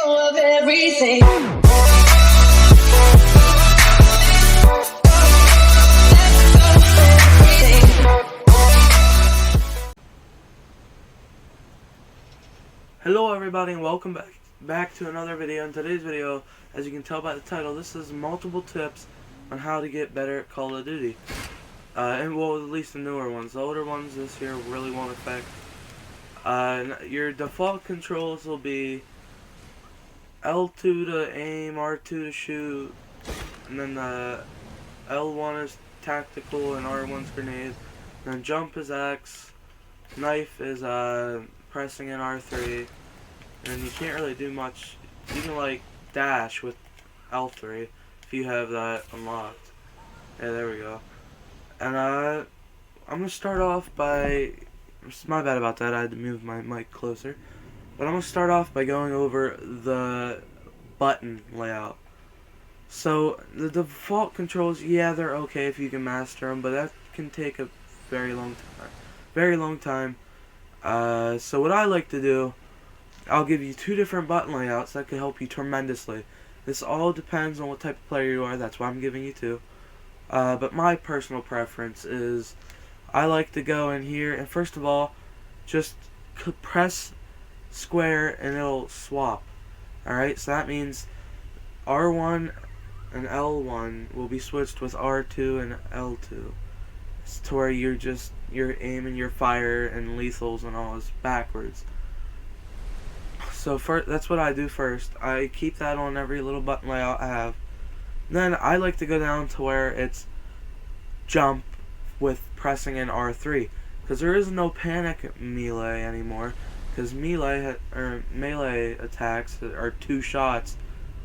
of everything. Hello everybody and welcome back to another video. In today's video, as you can tell by the title, this is multiple tips on how to get better at Call of Duty. And well, at least the newer ones. The older ones this year really won't affect. Your default controls will be L2 to aim, R2 to shoot, and then L1 is tactical and R1's grenade. And then jump is X, knife is pressing in R3, and you can't really do much. You can like dash with L3 if you have that unlocked. Yeah, there we go. And I'm gonna start off by, my bad about that, I had to move my mic closer. But I'm gonna start off by going over the button layout. So the default controls, yeah, they're okay if you can master them, but that can take a very long time. So what I like to do, I'll give you two different button layouts that can help you tremendously. This all depends on what type of player you are, that's why I'm giving you two. But my personal preference is, I like to go in here and first of all, just press square and it'll swap. Alright, so that means R1 and L1 will be switched with R2 and L2. It's to where you're aiming your fire and lethals and all is backwards. So that's what I do first. I keep that on every little button layout I have. Then I like to go down to where it's jump with pressing in R3, because there is no panic melee anymore. Because melee attacks are two shots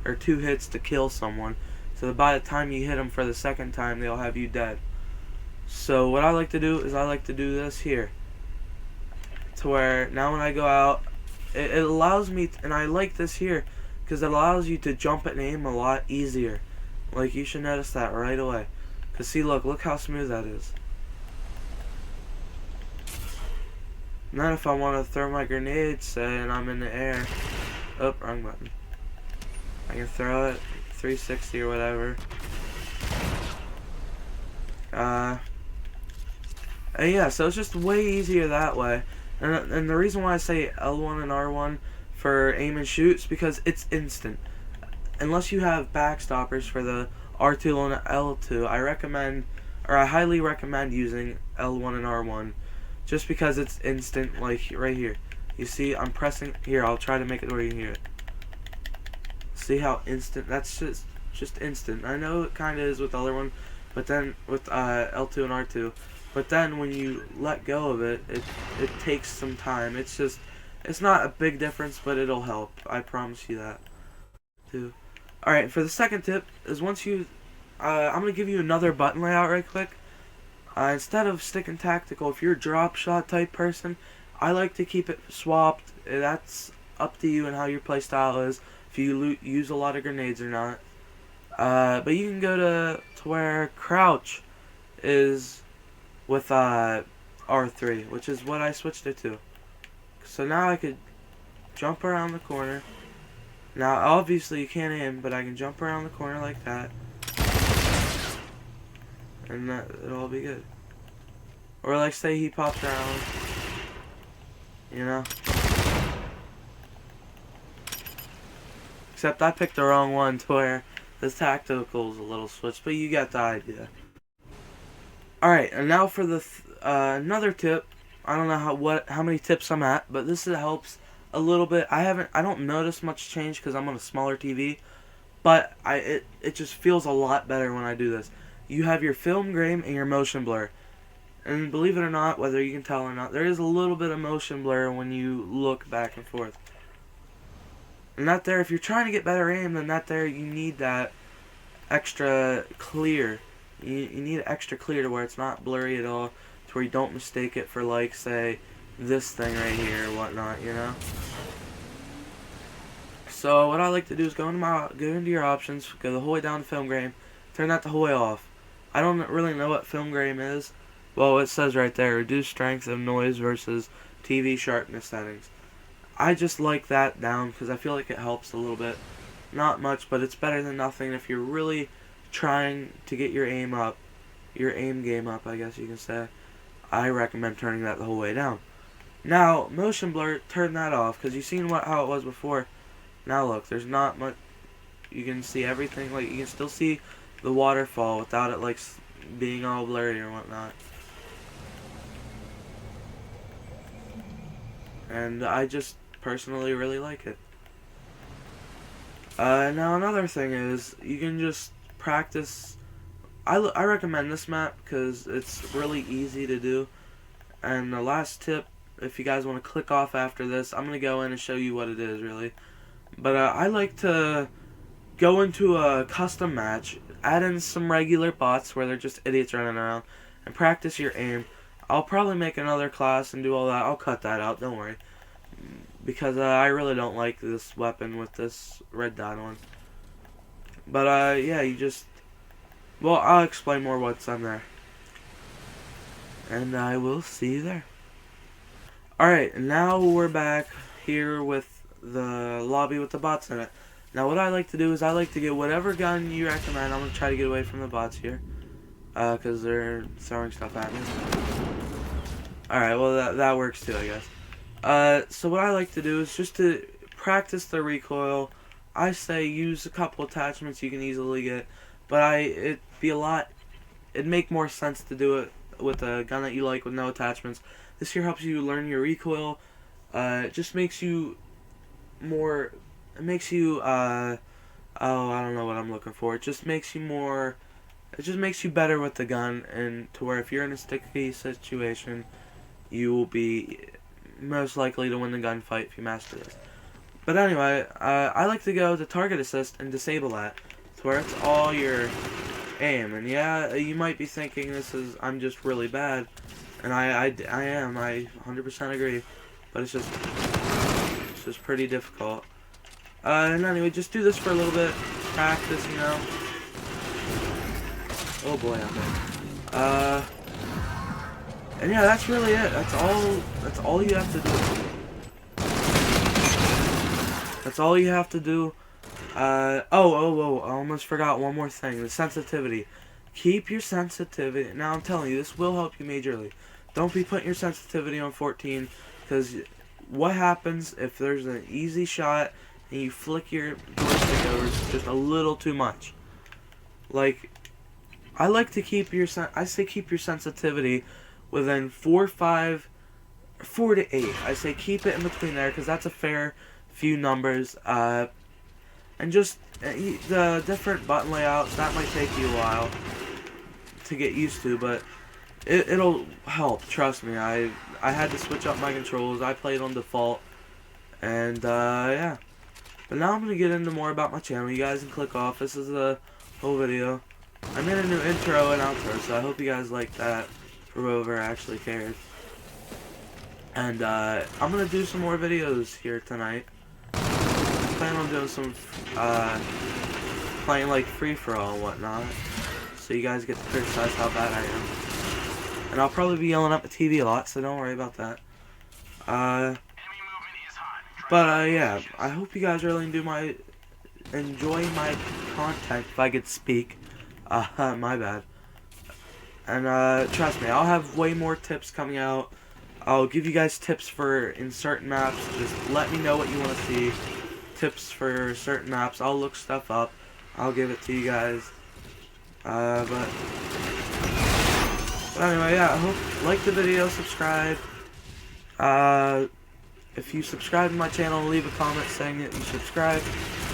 or two hits to kill someone. So by the time you hit them for the second time, they'll have you dead. So what I like to do is I like to do this here, to where now when I go out, it allows me, and I like this here because it allows you to jump and aim a lot easier. Like, you should notice that right away. Because see, look how smooth that is. And then if I want to throw my grenade, say, and I'm in the air, oh, wrong button. I can throw it 360 or whatever. And yeah, so it's just way easier that way. And the reason why I say L1 and R1 for aim and shoot is because it's instant. Unless you have backstoppers for the R2 and L2, I highly recommend using L1 and R1, just because it's instant. Like right here, you see I'm pressing here. I'll try to make it where you can hear it. See how instant? That's just instant. I know it kind of is with the other one, but then with L2 and R2. But then when you let go of it, it takes some time. It's not a big difference, but it'll help. I promise you that. Too. Alright, for the second tip is once you, I'm going to give you another button layout right quick. Instead of sticking tactical, if you're a drop shot type person, I like to keep it swapped. That's up to you and how your playstyle is, if you use a lot of grenades or not. But you can go to where crouch is with R3, which is what I switched it to. So now I could jump around the corner. Now obviously you can't aim, but I can jump around the corner like that, and it'll all be good. Or like say he pops around, you know. Except I picked the wrong one to where the tactical's a little switch, but you got the idea. Alright, and now for the another tip. I don't know how many tips I'm at, but this helps a little bit. I don't notice much change because I'm on a smaller TV, but it just feels a lot better when I do this. You have your film grain and your motion blur, and believe it or not, whether you can tell or not, there is a little bit of motion blur when you look back and forth. And that there, if you're trying to get better aim, then that there you need that extra clear. You need it extra clear to where it's not blurry at all, to where you don't mistake it for, like, say, this thing right here or whatnot, you know? So what I like to do is go into your options, go the whole way down to film grain, turn that the whole way off. I don't really know what film grain is. Well, it says right there, reduce strength of noise versus TV sharpness settings. I just like that down because I feel like it helps a little bit. Not much, but it's better than nothing. If you're really trying to get your aim up, your aim game up, I guess you can say, I recommend turning that the whole way down. Now, motion blur, turn that off, because you've seen how it was before. Now look, there's not much, you can see everything, like, you can still see the waterfall without it, like, being all blurry or whatnot. And I just personally really like it. Now another thing is, you can just practice. I recommend this map because it's really easy to do. And the last tip, if you guys want to click off after this, I'm going to go in and show you what it is really. But I like to go into a custom match, add in some regular bots where they're just idiots running around, and practice your aim. I'll probably make another class and do all that. I'll cut that out, don't worry. Because I really don't like this weapon with this red dot on. But yeah, you just... Well, I'll explain more what's on there. And I will see you there. Alright, now we're back here with the lobby with the bots in it. Now what I like to do is I like to get whatever gun you recommend. I'm going to try to get away from the bots here. Because they're throwing stuff at me. Alright, well that works too, I guess. So what I like to do is just to practice the recoil. I say use a couple attachments you can easily get, but it'd make more sense to do it with a gun that you like with no attachments. This here helps you learn your recoil. It just makes you more, it makes you, oh, I don't know what I'm looking for. It just makes you more, it just makes you better with the gun, and to where if you're in a sticky situation, you will be most likely to win the gunfight if you master this. But anyway, I like to go to target assist and disable that, to where it's all your aim. And yeah, you might be thinking I'm just really bad, and I am, I 100% agree, but it's just pretty difficult. And anyway, just do this for a little bit, practice, you know. Oh boy, okay. And yeah, that's really it. That's all you have to do. That's all you have to do. I almost forgot one more thing. The sensitivity. Keep your sensitivity. Now I'm telling you, this will help you majorly. Don't be putting your sensitivity on 14, because what happens if there's an easy shot and you flick your joystick over just a little too much? Like, I like to keep your keep your sensitivity within 4 to 8. I say keep it in between there, because that's a fair few numbers. And just the different button layouts, that might take you a while to get used to, but it'll help, trust me. I had to switch up my controls. I played on default, and yeah. But now I'm going to get into more about my channel. You guys can click off. This is the whole video. I made a new intro and outro, so I hope you guys like that, for whoever actually cares. And I'm going to do some more videos here tonight. I plan on doing some playing like free-for-all and whatnot, so you guys get to criticize how bad I am. And I'll probably be yelling at the TV a lot, so don't worry about that. But yeah, I hope you guys really enjoy my content, if I could speak. My bad. And trust me, I'll have way more tips coming out. I'll give you guys tips for in certain maps. Just let me know what you want to see. Tips for certain maps. I'll look stuff up. I'll give it to you guys. But anyway, yeah, I hope like the video, subscribe. If you subscribe to my channel, leave a comment saying that you subscribe.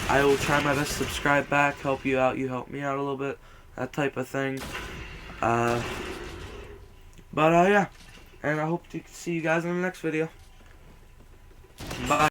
I will try my best to subscribe back, help you out, you help me out a little bit, that type of thing. But yeah, and I hope to see you guys in the next video. Bye.